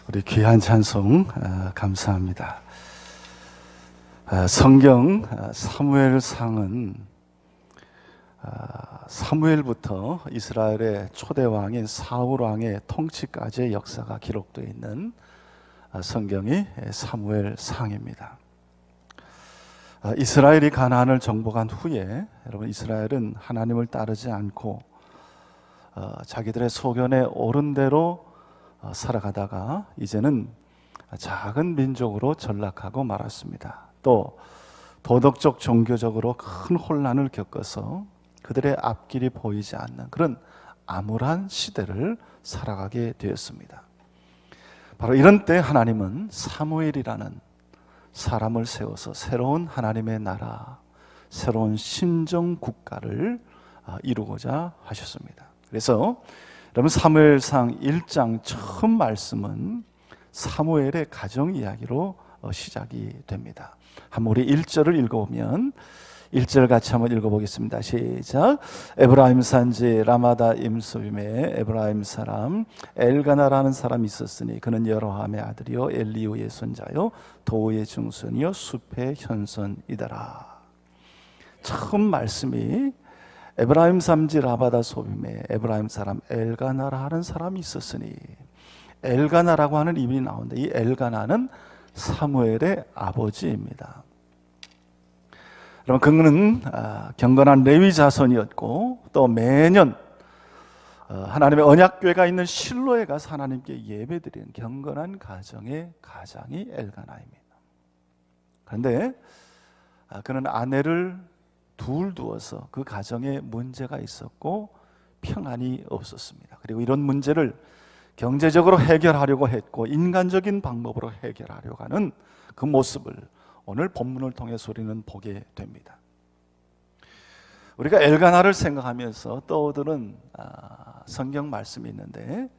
우리 귀한 찬송 감사합니다. 성경 사무엘상은 사무엘부터 이스라엘의 초대 왕인 사울 왕의 통치까지의 역사가 기록되어 있는 성경이 사무엘상입니다. 이스라엘이 가나안을 정복한 후에 여러분 이스라엘은 하나님을 따르지 않고 자기들의 소견에 옳은 대로 살아가다가 이제는 작은 민족으로 전락하고 말았습니다. 또 도덕적 종교적으로 큰 혼란을 겪어서 그들의 앞길이 보이지 않는 그런 암울한 시대를 살아가게 되었습니다. 바로 이런 때 하나님은 사무엘이라는 사람을 세워서 새로운 하나님의 나라, 새로운 신정 국가를 이루고자 하셨습니다. 그래서 여러분 사무엘상 1장 처음 말씀은 사무엘의 가정 이야기로 시작이 됩니다. 한번 우리 1절을 읽어보면 1절 같이 한번 읽어보겠습니다. 시작. 에브라임 산지 라마다 임소빔에 에브라임 사람 엘가나라는 사람이 있었으니 그는 여로함의 아들이요 엘리우의 손자요 도우의 증손이요 숲의 현손이더라. 처음 말씀이 에브라임 산지 라마다 소빔에 에브라임 사람 엘가나라 하는 사람이 있었으니, 엘가나라고 하는 이름이 나오는데 이 엘가나는 사무엘의 아버지입니다. 여러분 그는 경건한 레위 자손이었고 또 매년 하나님의 언약궤가 있는 실로에 가서 하나님께 예배드리는 경건한 가정의 가장이 엘가나입니다. 그런데 그는 아내를 둘 두어서 그 가정에 문제가 있었고 평안이 없었습니다. 그리고 이런 문제를 경제적으로 해결하려고 했고 인간적인 방법으로 해결하려고 하는 그 모습을 오늘 본문을 통해서 우리는 보게 됩니다. 우리가 엘가나를 생각하면서 떠오르는 성경 말씀이 있는데,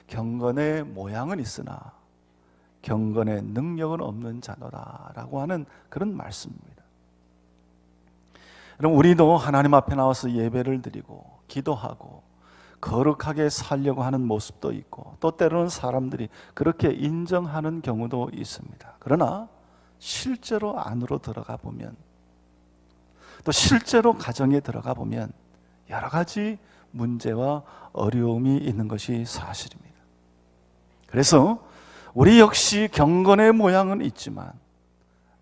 경건의 모양은 있으나 경건의 능력은 없는 자노라라고 하는 그런 말씀입니다. 여러분 우리도 하나님 앞에 나와서 예배를 드리고 기도하고 거룩하게 살려고 하는 모습도 있고 또 때로는 사람들이 그렇게 인정하는 경우도 있습니다. 그러나 실제로 안으로 들어가 보면, 또 실제로 가정에 들어가 보면 여러 가지 문제와 어려움이 있는 것이 사실입니다. 그래서 우리 역시 경건의 모양은 있지만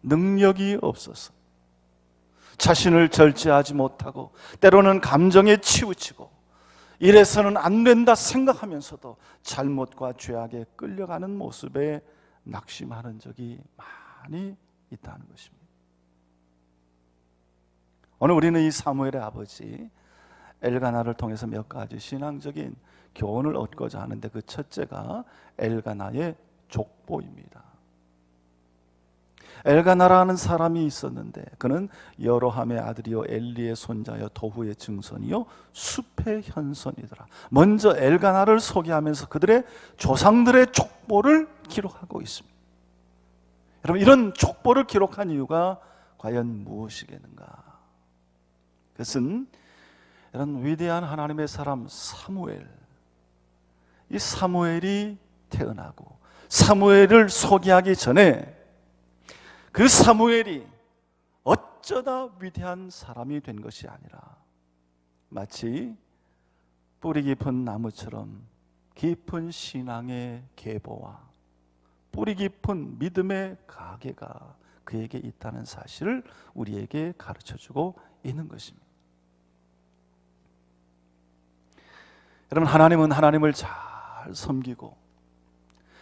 능력이 없어서 자신을 절제하지 못하고 때로는 감정에 치우치고 이래서는 안 된다 생각하면서도 잘못과 죄악에 끌려가는 모습에 낙심하는 적이 많이 있다는 것입니다. 오늘 우리는 이 사무엘의 아버지 엘가나를 통해서 몇 가지 신앙적인 교훈을 얻고자 하는데, 그 첫째가 엘가나의 족보입니다. 엘가나라는 사람이 있었는데 그는 여로함의 아들이요 엘리의 손자요 도후의 증손이요 숲의 현손이더라. 먼저 엘가나를 소개하면서 그들의 조상들의 족보를 기록하고 있습니다. 여러분 이런 족보를 기록한 이유가 과연 무엇이겠는가? 그것은 이런 위대한 하나님의 사람 사무엘, 이 사무엘이 태어나고 사무엘을 소개하기 전에 그 사무엘이 어쩌다 위대한 사람이 된 것이 아니라 마치 뿌리 깊은 나무처럼 깊은 신앙의 계보와 뿌리 깊은 믿음의 가계가 그에게 있다는 사실을 우리에게 가르쳐주고 있는 것입니다. 여러분 하나님은 하나님을 잘 섬기고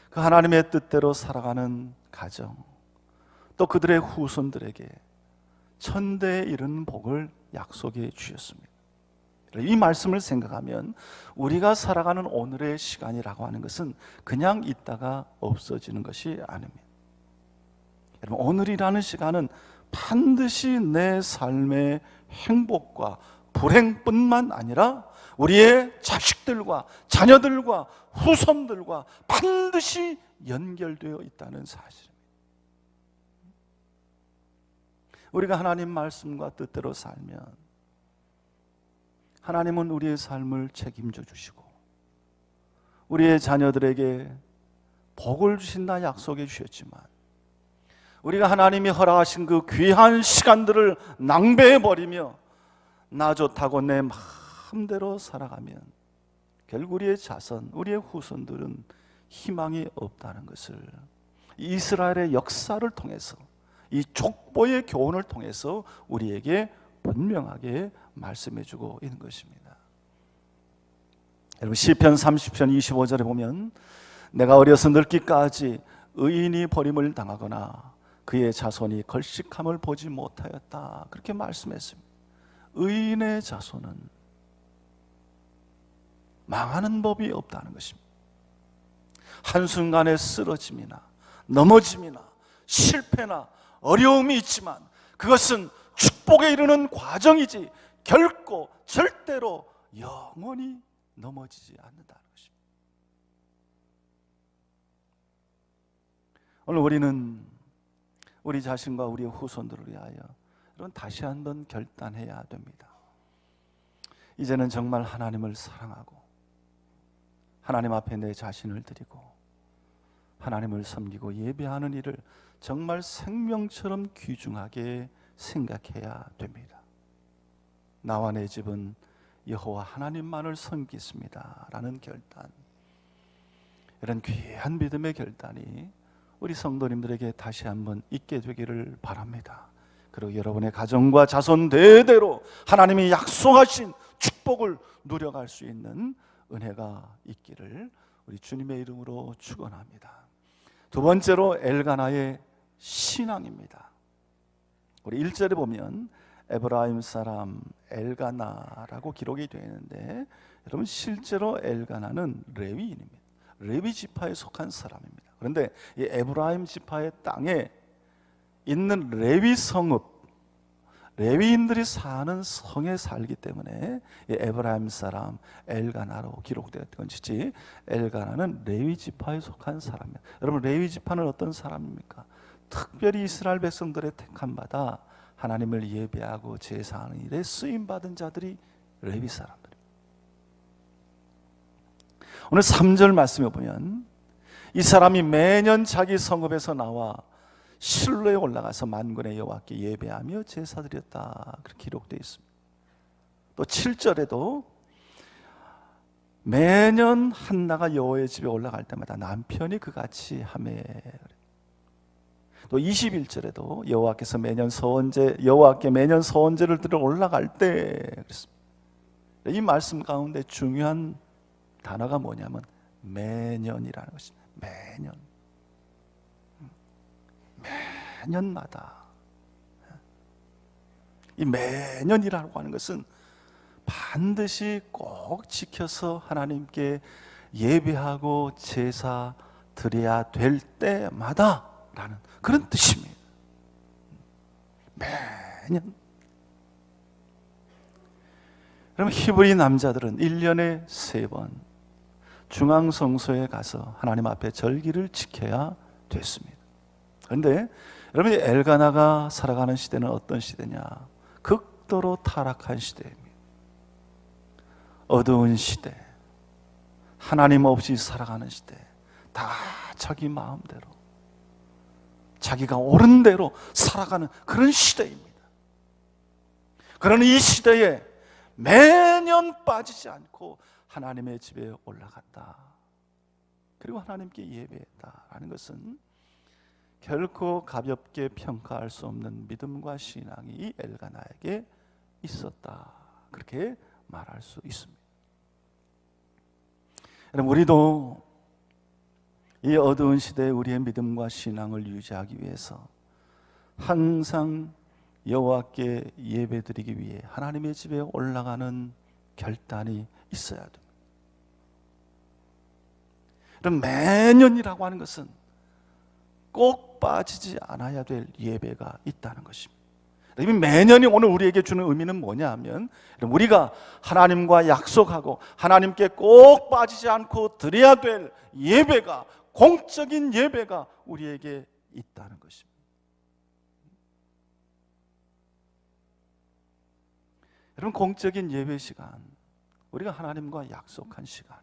그 하나님의 뜻대로 살아가는 가정, 또 그들의 후손들에게 천대에 이르는 복을 약속해 주셨습니다. 이 말씀을 생각하면 우리가 살아가는 오늘의 시간이라고 하는 것은 그냥 있다가 없어지는 것이 아닙니다. 여러분 오늘이라는 시간은 반드시 내 삶의 행복과 불행뿐만 아니라 우리의 자식들과 자녀들과 후손들과 반드시 연결되어 있다는 사실입니다. 우리가 하나님 말씀과 뜻대로 살면 하나님은 우리의 삶을 책임져 주시고 우리의 자녀들에게 복을 주신다 약속해 주셨지만 우리가 하나님이 허락하신 그 귀한 시간들을 낭비해 버리며 나 좋다고 내 마음대로 살아가면 결국 우리의 자손, 우리의 후손들은 희망이 없다는 것을 이스라엘의 역사를 통해서, 이 족보의 교훈을 통해서 우리에게 분명하게 말씀해 주고 있는 것입니다. 여러분, 시편 30편 25절에 보면 내가 어려서 늙기까지 의인이 버림을 당하거나 그의 자손이 걸식함을 보지 못하였다, 그렇게 말씀했습니다. 의인의 자손은 망하는 법이 없다는 것입니다. 한순간의 쓰러짐이나 넘어짐이나 실패나 어려움이 있지만 그것은 축복에 이르는 과정이지 결코 절대로 영원히 넘어지지 않는다는 것입니다. 오늘 우리는 우리 자신과 우리의 후손들을 위하여 여러분 다시 한번 결단해야 됩니다. 이제는 정말 하나님을 사랑하고 하나님 앞에 내 자신을 드리고 하나님을 섬기고 예배하는 일을 정말 생명처럼 귀중하게 생각해야 됩니다. 나와 내 집은 여호와 하나님만을 섬기겠습니다 라는 결단, 이런 귀한 믿음의 결단이 우리 성도님들에게 다시 한번 있게 되기를 바랍니다. 그리고 여러분의 가정과 자손 대대로 하나님이 약속하신 축복을 누려갈 수 있는 은혜가 있기를 우리 주님의 이름으로 축원합니다. 두 번째로 엘가나의 신앙입니다. 우리 1절에 보면 에브라임 사람 엘가나라고 기록이 되어 있는데, 여러분 실제로 엘가나는 레위인입니다. 레위 지파에 속한 사람입니다. 그런데 이 에브라임 지파의 땅에 있는 레위 성읍, 레위인들이 사는 성에 살기 때문에 이 에브라임 사람 엘가나로 기록되었던 것이지, 엘가나는 레위 지파에 속한 사람입니다. 여러분, 레위 지파는 어떤 사람입니까? 특별히 이스라엘 백성들의 택함 받아 하나님을 예배하고 제사하는 일에 쓰임 받은 자들이 레위 사람들입니다. 오늘 3절 말씀에 보면 이 사람이 매년 자기 성읍에서 나와 실로에 올라가서 만군의 여호와께 예배하며 제사드렸다, 그렇게 기록되어 있습니다. 또 7절에도 매년 한나가 여호와의 집에 올라갈 때마다 남편이 그같이 하매. 또 21절에도 여호와께 매년 서원제를 들어 올라갈 때 그랬습니다. 이 말씀 가운데 중요한 단어가 뭐냐면 매년이라는 것입니다. 매년마다. 이 매년이라고 하는 것은 반드시 꼭 지켜서 하나님께 예배하고 제사 드려야 될 때마다 라는 그런 뜻입니다. 매년. 그럼 히브리 남자들은 1년에 3번 중앙성소에 가서 하나님 앞에 절기를 지켜야 됐습니다. 그런데 여러분이 엘가나가 살아가는 시대는 어떤 시대냐? 극도로 타락한 시대입니다. 어두운 시대, 하나님 없이 살아가는 시대, 다 자기 마음대로, 자기가 옳은 대로 살아가는 그런 시대입니다. 그러나 이 시대에 매년 빠지지 않고 하나님의 집에 올라갔다, 그리고 하나님께 예배했다라는 것은 결코 가볍게 평가할 수 없는 믿음과 신앙이 이 엘가나에게 있었다, 그렇게 말할 수 있습니다. 여러분, 우리도 이 어두운 시대에 우리의 믿음과 신앙을 유지하기 위해서 항상 여호와께 예배드리기 위해 하나님의 집에 올라가는 결단이 있어야 됩니다. 그럼 매년이라고 하는 것은 꼭 빠지지 않아야 될 예배가 있다는 것입니다. 이미 매년이 오늘 우리에게 주는 의미는 뭐냐 하면, 우리가 하나님과 약속하고 하나님께 꼭 빠지지 않고 드려야 될 예배가, 공적인 예배가 우리에게 있다는 것입니다. 여러분, 공적인 예배 시간, 우리가 하나님과 약속한 시간,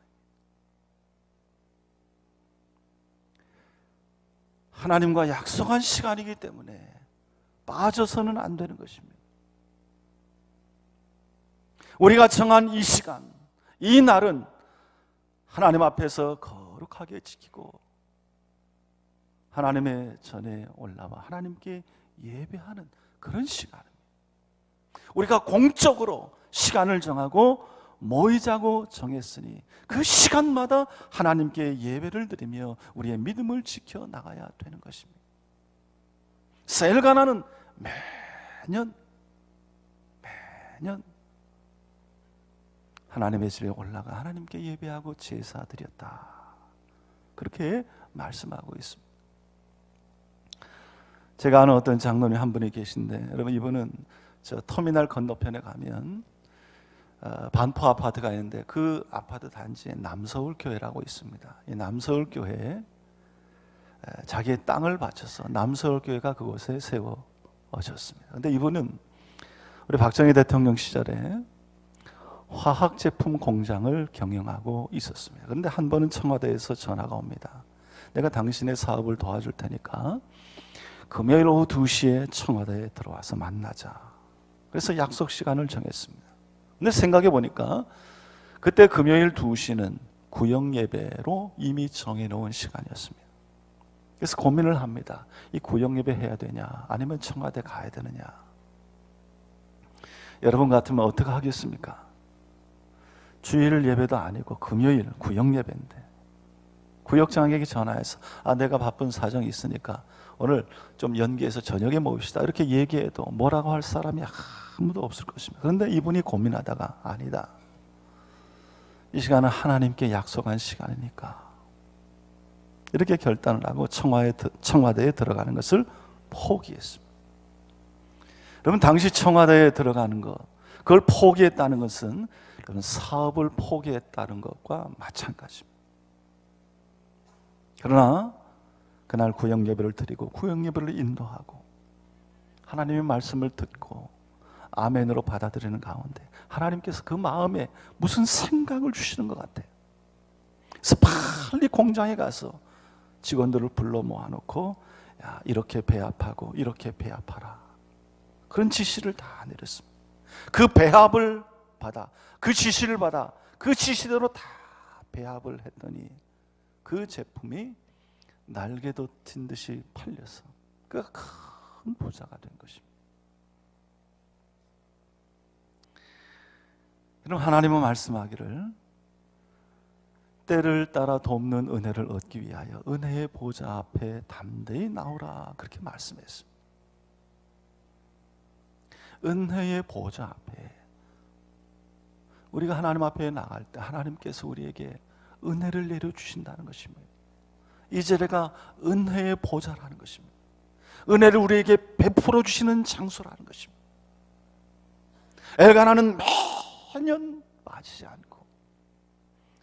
하나님과 약속한 시간이기 때문에 빠져서는 안 되는 것입니다. 우리가 정한 이 시간, 이 날은 하나님 앞에서 거룩하게 지키고 하나님의 전에 올라와 하나님께 예배하는 그런 시간입니다. 우리가 공적으로 시간을 정하고 모이자고 정했으니 그 시간마다 하나님께 예배를 드리며 우리의 믿음을 지켜 나가야 되는 것입니다. 셀가나는 매년 하나님의 집에 올라가 하나님께 예배하고 제사 드렸다. 그렇게 말씀하고 있습니다. 제가 아는 어떤 장로님 한 분이 계신데, 여러분 이분은 저 터미널 건너편에 가면 반포 아파트가 있는데 그 아파트 단지에 남서울교회라고 있습니다. 이 남서울교회에 자기의 땅을 바쳐서 남서울교회가 그곳에 세워졌습니다. 그런데 이분은 우리 박정희 대통령 시절에 화학제품 공장을 경영하고 있었습니다. 그런데 한 번은 청와대에서 전화가 옵니다. 내가 당신의 사업을 도와줄 테니까 금요일 오후 2시에 청와대에 들어와서 만나자. 그래서 약속 시간을 정했습니다. 근데 생각해 보니까 그때 금요일 2시는 구역 예배로 이미 정해놓은 시간이었습니다. 그래서 고민을 합니다. 이 구역 예배 해야 되냐 아니면 청와대 가야 되느냐. 여러분 같으면 어떻게 하겠습니까? 주일 예배도 아니고 금요일 구역 예배인데 구역장에게 전화해서 내가 바쁜 사정이 있으니까 오늘 좀 연기해서 저녁에 모읍시다 이렇게 얘기해도 뭐라고 할 사람이 아무도 없을 것입니다. 그런데 이분이 고민하다가 아니다, 이 시간은 하나님께 약속한 시간이니까 이렇게 결단을 하고 청와대에 들어가는 것을 포기했습니다. 여러분 당시 청와대에 들어가는 것, 그걸 포기했다는 것은 여러분 사업을 포기했다는 것과 마찬가지입니다. 그러나 그날 구역 예배를 드리고 구역 예배를 인도하고 하나님의 말씀을 듣고 아멘으로 받아들이는 가운데 하나님께서 그 마음에 무슨 생각을 주시는 것 같아요. 그래서 빨리 공장에 가서 직원들을 불러 모아놓고 야, 이렇게 배합하고 이렇게 배합하라, 그런 지시를 다 내렸습니다. 그 배합을 받아, 그 지시를 받아 그 지시대로 다 배합을 했더니 그 제품이 날개도 튄 듯이 팔려서 그가 큰 부자가 된 것입니다. 여러분 하나님은 말씀하기를 때를 따라 돕는 은혜를 얻기 위하여 은혜의 보좌 앞에 담대히 나오라, 그렇게 말씀했습니다. 은혜의 보좌 앞에 우리가 하나님 앞에 나갈 때 하나님께서 우리에게 은혜를 내려주신다는 것입니다. 이 자리가 은혜의 보좌라는 것입니다. 은혜를 우리에게 베풀어 주시는 장소라는 것입니다. 엘가나는 매년 빠지지 않고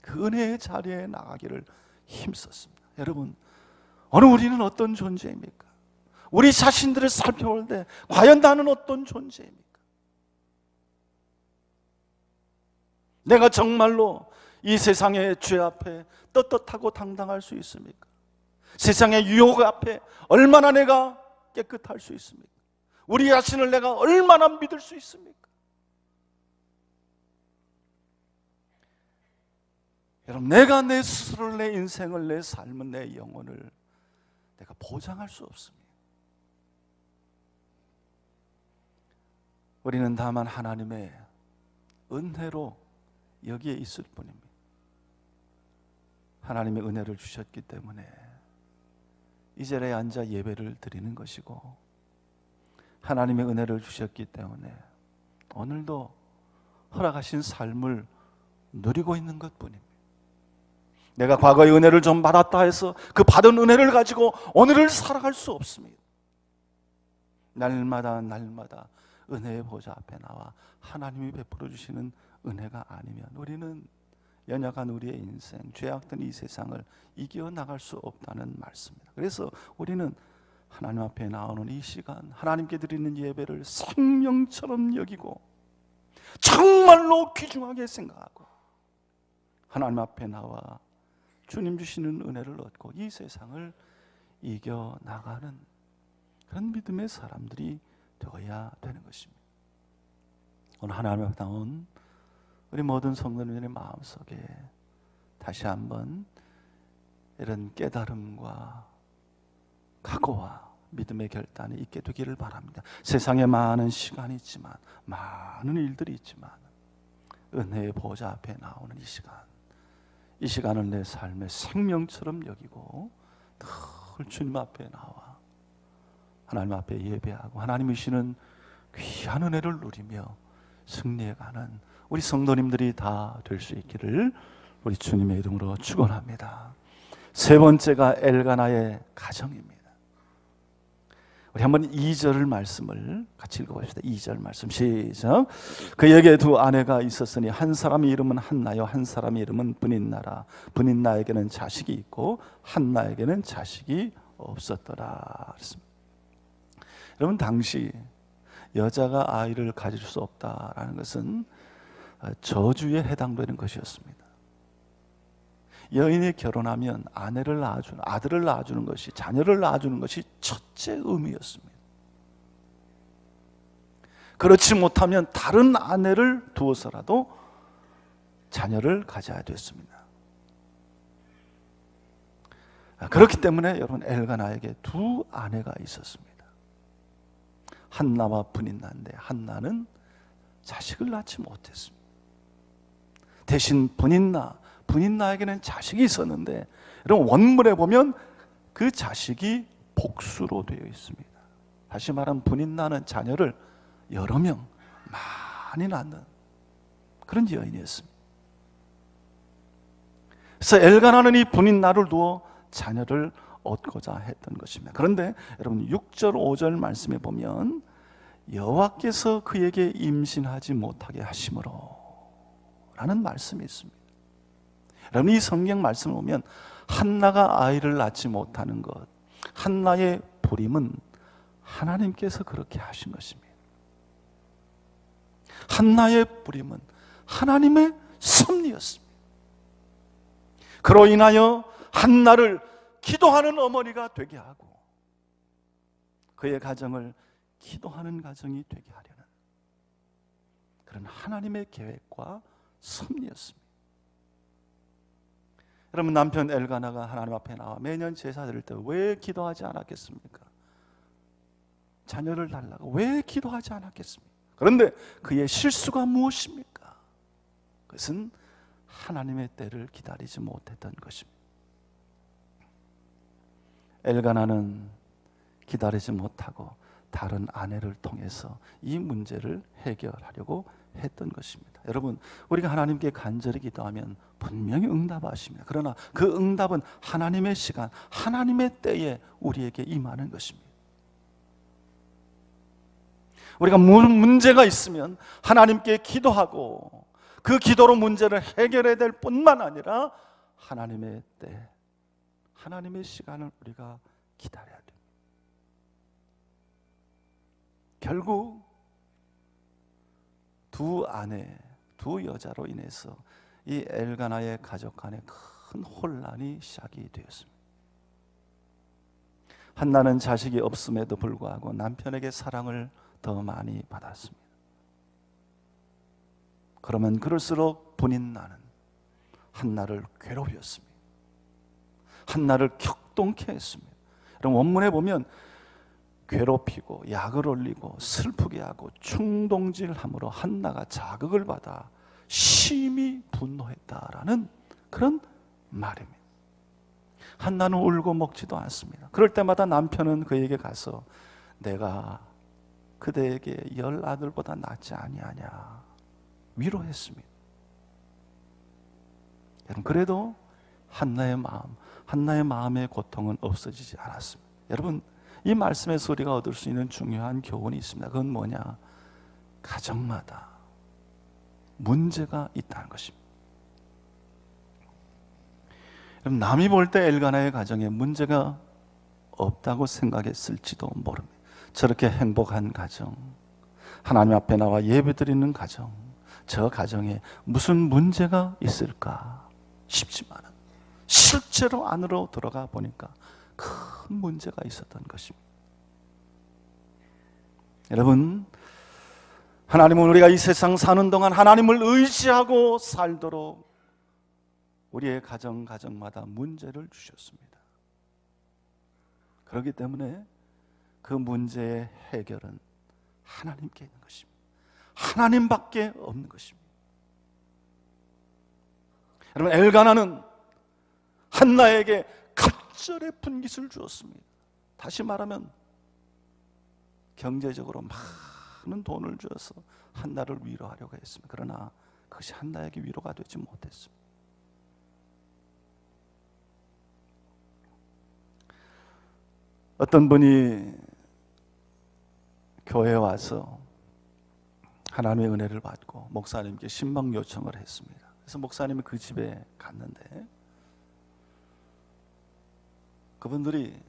그 은혜의 자리에 나가기를 힘썼습니다. 여러분, 오늘 우리는 어떤 존재입니까? 우리 자신들을 살펴볼 때 과연 나는 어떤 존재입니까? 내가 정말로 이 세상의 죄 앞에 떳떳하고 당당할 수 있습니까? 세상의 유혹 앞에 얼마나 내가 깨끗할 수 있습니까? 우리 자신을 내가 얼마나 믿을 수 있습니까? 여러분, 내가 내 스스로를, 내 인생을, 내 삶은, 내 영혼을 내가 보장할 수 없습니다. 우리는 다만 하나님의 은혜로 여기에 있을 뿐입니다. 하나님의 은혜를 주셨기 때문에 이 자리에 앉아 예배를 드리는 것이고, 하나님의 은혜를 주셨기 때문에 오늘도 허락하신 삶을 누리고 있는 것뿐입니다. 내가 과거의 은혜를 좀 받았다 해서 그 받은 은혜를 가지고 오늘을 살아갈 수 없습니다. 날마다 은혜의 보좌 앞에 나와 하나님이 베풀어 주시는 은혜가 아니면 우리는 연약한 우리의 인생, 죄악된 이 세상을 이겨나갈 수 없다는 말씀입니다. 그래서 우리는 하나님 앞에 나오는 이 시간, 하나님께 드리는 예배를 생명처럼 여기고 정말로 귀중하게 생각하고 하나님 앞에 나와 주님 주시는 은혜를 얻고 이 세상을 이겨나가는 그런 믿음의 사람들이 되어야 되는 것입니다. 오늘 하나님 앞에 나온 우리 모든 성도님들의 마음속에 다시 한번 이런 깨달음과 각오와 믿음의 결단이 있게 되기를 바랍니다. 세상에 많은 시간이 있지만, 많은 일들이 있지만, 은혜의 보좌 앞에 나오는 이 시간을 내 삶의 생명처럼 여기고 늘 주님 앞에 나와 하나님 앞에 예배하고 하나님이 주시는 귀한 은혜를 누리며 승리해가는 우리 성도님들이 다 될 수 있기를 우리 주님의 이름으로 축원합니다. 세 번째가 엘가나의 가정입니다. 우리 한번 2절 말씀을 같이 읽어봅시다. 2절 말씀 시작. 그에게 두 아내가 있었으니 한 사람의 이름은 한나요 한 사람의 이름은 브닛나라. 브닛나에게는 자식이 있고 한나에게는 자식이 없었더라. 그렇습니다. 여러분, 당시 여자가 아이를 가질 수 없다라는 것은 저주에 해당되는 것이었습니다. 여인이 결혼하면 아내를 낳아주는, 아들을 낳아주는 것이, 자녀를 낳아주는 것이 첫째 의미였습니다. 그렇지 못하면 다른 아내를 두어서라도 자녀를 가져야 됐습니다. 그렇기 때문에 여러분, 엘가나에게 두 아내가 있었습니다. 한나와 브닛나인데 한나는 자식을 낳지 못했습니다. 대신 브닛나에게는 자식이 있었는데, 여러분 원문에 보면 그 자식이 복수로 되어 있습니다. 다시 말하면 브닛나는 자녀를 여러 명 많이 낳는 그런 여인이었습니다. 그래서 엘가나는 이 브닛나를 두어 자녀를 얻고자 했던 것입니다. 그런데 여러분 6절 5절 말씀에 보면 여호와께서 그에게 임신하지 못하게 하심으로 라는 말씀이 있습니다. 여러분, 이 성경 말씀을 보면 한나가 아이를 낳지 못하는 것, 한나의 불임은 하나님께서 그렇게 하신 것입니다. 한나의 불임은 하나님의 섭리였습니다. 그로 인하여 한나를 기도하는 어머니가 되게 하고 그의 가정을 기도하는 가정이 되게 하려는 그런 하나님의 계획과 섭리였습니다. 여러분, 남편 엘가나가 하나님 앞에 나와 매년 제사 드릴 때 왜 기도하지 않았겠습니까? 자녀를 달라고 왜 기도하지 않았겠습니까? 그런데 그의 실수가 무엇입니까? 그것은 하나님의 때를 기다리지 못했던 것입니다. 엘가나는 기다리지 못하고 다른 아내를 통해서 이 문제를 해결하려고 했던 것입니다. 여러분, 우리가 하나님께 간절히 기도하면 분명히 응답하십니다. 그러나 그 응답은 하나님의 시간, 하나님의 때에 우리에게 임하는 것입니다. 우리가 문제가 있으면 하나님께 기도하고 그 기도로 문제를 해결해야 될 뿐만 아니라 하나님의 때, 하나님의 시간을 우리가 기다려야 됩니다. 결국 두 아내, 두 여자로 인해서 이 엘가나의 가족 간에 큰 혼란이 시작이 되었습니다. 한나는 자식이 없음에도 불구하고 남편에게 사랑을 더 많이 받았습니다. 그러면 그럴수록 브닛나는 한나를 괴롭혔습니다. 한나를 격동케 했습니다. 여러분, 원문에 보면 괴롭히고 약을 올리고 슬프게 하고 충동질함으로 한나가 자극을 받아 심히 분노했다라는 그런 말입니다. 한나는 울고 먹지도 않습니다. 그럴 때마다 남편은 그에게 가서 내가 그대에게 10 아들보다 낫지 아니하냐 위로했습니다. 여러분, 그래도 한나의 마음의 고통은 없어지지 않았습니다. 여러분, 이 말씀에서 우리가 얻을 수 있는 중요한 교훈이 있습니다. 그건 뭐냐? 가정마다 문제가 있다는 것입니다. 여러분, 남이 볼 때 엘가나의 가정에 문제가 없다고 생각했을지도 모릅니다. 저렇게 행복한 가정, 하나님 앞에 나와 예배드리는 가정, 저 가정에 무슨 문제가 있을까 싶지만 실제로 안으로 들어가 보니까 큰 큰 문제가 있었던 것입니다. 여러분, 하나님은 우리가 이 세상 사는 동안 하나님을 의지하고 살도록 우리의 가정마다 문제를 주셨습니다. 그렇기 때문에 그 문제의 해결은 하나님께 있는 것입니다. 하나님밖에 없는 것입니다. 여러분, 엘가나는 한나에게 갑절의 분깃을 주었습니다. 다시 말하면 경제적으로 많은 돈을 주어서 한나를 위로하려고 했습니다. 그러나 그것이 한나에게 위로가 되지 못했습니다. 어떤 분이 교회에 와서 하나님의 은혜를 받고 목사님께 신방 요청을 했습니다. 그래서 목사님이 그 집에 갔는데 그분들이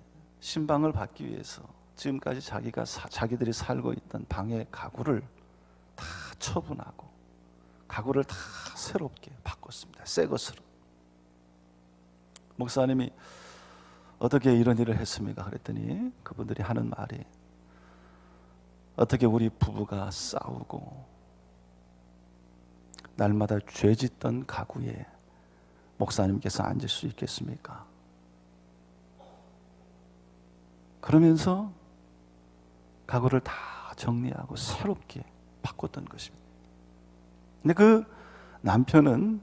신방을 받기 위해서 지금까지 자기들이 살고 있던 방의 가구를 다 처분하고 가구를 다 새롭게 바꿨습니다. 새 것으로. 목사님이 어떻게 이런 일을 했습니까? 그랬더니 그분들이 하는 말이, 어떻게 우리 부부가 싸우고 날마다 죄짓던 가구에 목사님께서 앉을 수 있겠습니까? 그러면서 가구를 다 정리하고 새롭게 바꿨던 것입니다. 근데 그 남편은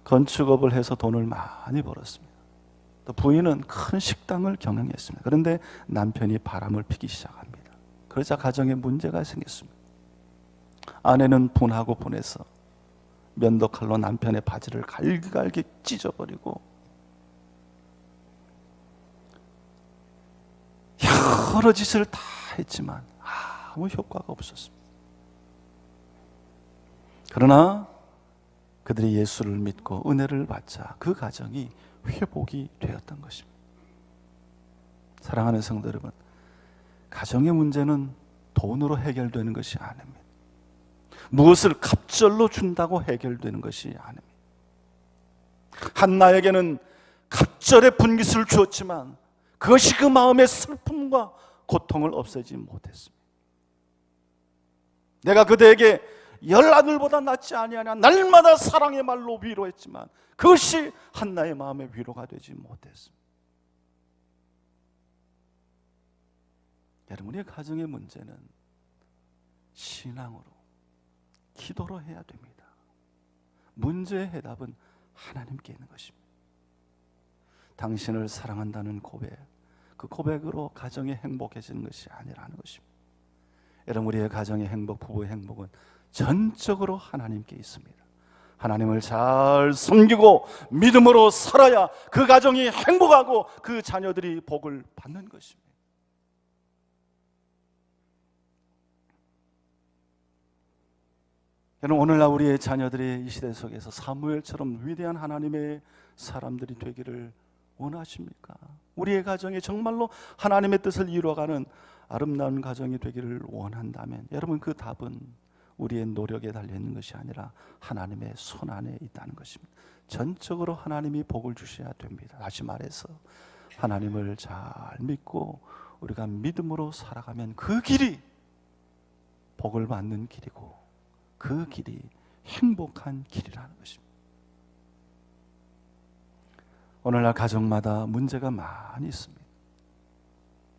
건축업을 해서 돈을 많이 벌었습니다. 또 부인은 큰 식당을 경영했습니다. 그런데 남편이 바람을 피기 시작합니다. 그러자 가정에 문제가 생겼습니다. 아내는 분하고 분해서 면도칼로 남편의 바지를 갈기갈기 찢어버리고 여러 짓을 다 했지만 아무 효과가 없었습니다. 그러나 그들이 예수를 믿고 은혜를 받자 그 가정이 회복이 되었던 것입니다. 사랑하는 성도 여러분, 가정의 문제는 돈으로 해결되는 것이 아닙니다. 무엇을 갑절로 준다고 해결되는 것이 아닙니다. 한나에게는 갑절의 분깃을 주었지만 그것이 그 마음의 슬픔과 고통을 없애지 못했습니다. 내가 그대에게 열 아들보다 낫지 아니하냐 날마다 사랑의 말로 위로했지만 그것이 한나의 마음의 위로가 되지 못했습니다. 여러분의 가정의 문제는 신앙으로, 기도로 해야 됩니다. 문제의 해답은 하나님께 있는 것입니다. 당신을 사랑한다는 고백, 그 고백으로 가정이 행복해지는 것이 아니라는 것입니다. 여러분, 우리의 가정의 행복, 부부의 행복은 전적으로 하나님께 있습니다. 하나님을 잘 섬기고 믿음으로 살아야 그 가정이 행복하고 그 자녀들이 복을 받는 것입니다. 여러분, 오늘날 우리의 자녀들이 이 시대 속에서 사무엘처럼 위대한 하나님의 사람들이 되기를 원하십니까? 우리의 가정이 정말로 하나님의 뜻을 이루어가는 아름다운 가정이 되기를 원한다면 여러분, 그 답은 우리의 노력에 달려있는 것이 아니라 하나님의 손 안에 있다는 것입니다. 전적으로 하나님이 복을 주셔야 됩니다. 다시 말해서 하나님을 잘 믿고 우리가 믿음으로 살아가면 그 길이 복을 받는 길이고 그 길이 행복한 길이라는 것입니다. 오늘날 가정마다 문제가 많이 있습니다.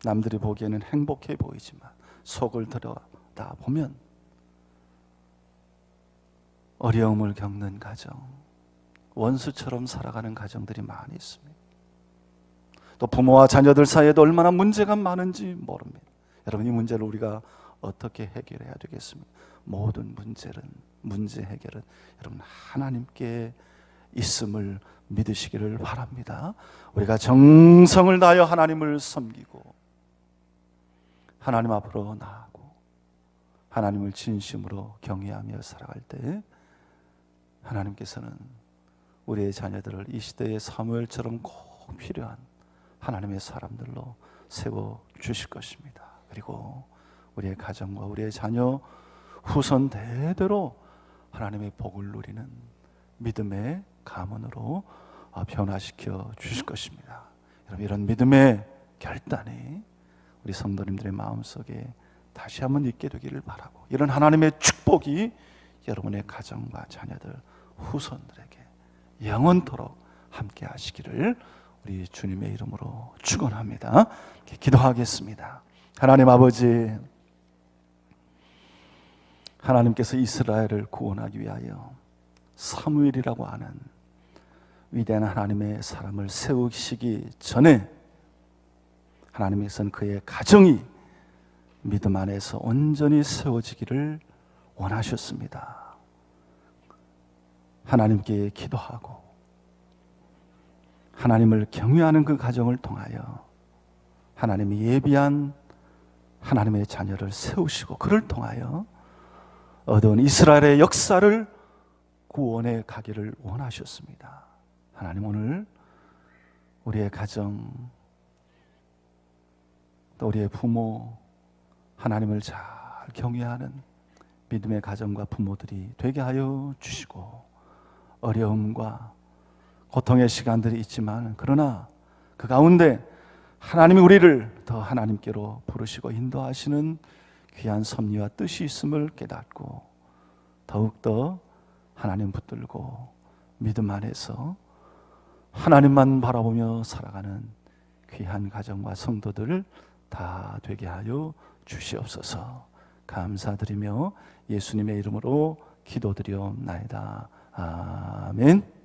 남들이 보기에는 행복해 보이지만 속을 들여다 보면 어려움을 겪는 가정, 원수처럼 살아가는 가정들이 많이 있습니다. 또 부모와 자녀들 사이에도 얼마나 문제가 많은지 모릅니다. 여러분, 이 문제를 우리가 어떻게 해결해야 되겠습니까? 모든 문제 해결은 여러분 하나님께 있음을 믿으시기를 바랍니다. 우리가 정성을 다하여 하나님을 섬기고 하나님 앞으로 나아가고 하나님을 진심으로 경외하며 살아갈 때 하나님께서는 우리의 자녀들을 이 시대의 사무엘처럼 꼭 필요한 하나님의 사람들로 세워주실 것입니다. 그리고 우리의 가정과 우리의 자녀 후손 대대로 하나님의 복을 누리는 믿음의 가문으로 변화시켜 주실 것입니다. 여러분, 이런 믿음의 결단이 우리 성도님들의 마음속에 다시 한번 있게 되기를 바라고, 이런 하나님의 축복이 여러분의 가정과 자녀들, 후손들에게 영원토록 함께 하시기를 우리 주님의 이름으로 축원합니다. 기도하겠습니다. 하나님 아버지, 하나님께서 이스라엘을 구원하기 위하여 사무엘이라고 하는 위대한 하나님의 사람을 세우시기 전에 하나님께서는 그의 가정이 믿음 안에서 온전히 세워지기를 원하셨습니다. 하나님께 기도하고 하나님을 경외하는 그 가정을 통하여 하나님이 예비한 하나님의 자녀를 세우시고 그를 통하여 얻은 이스라엘의 역사를 구원해 가기를 원하셨습니다. 하나님, 오늘 우리의 가정, 또 우리의 부모, 하나님을 잘 경외하는 믿음의 가정과 부모들이 되게 하여 주시고, 어려움과 고통의 시간들이 있지만 그러나 그 가운데 하나님이 우리를 더 하나님께로 부르시고 인도하시는 귀한 섭리와 뜻이 있음을 깨닫고 더욱더 하나님 붙들고 믿음 안에서 하나님만 바라보며 살아가는 귀한 가정과 성도들 다 되게 하여 주시옵소서. 감사드리며 예수님의 이름으로 기도드리옵나이다. 아멘.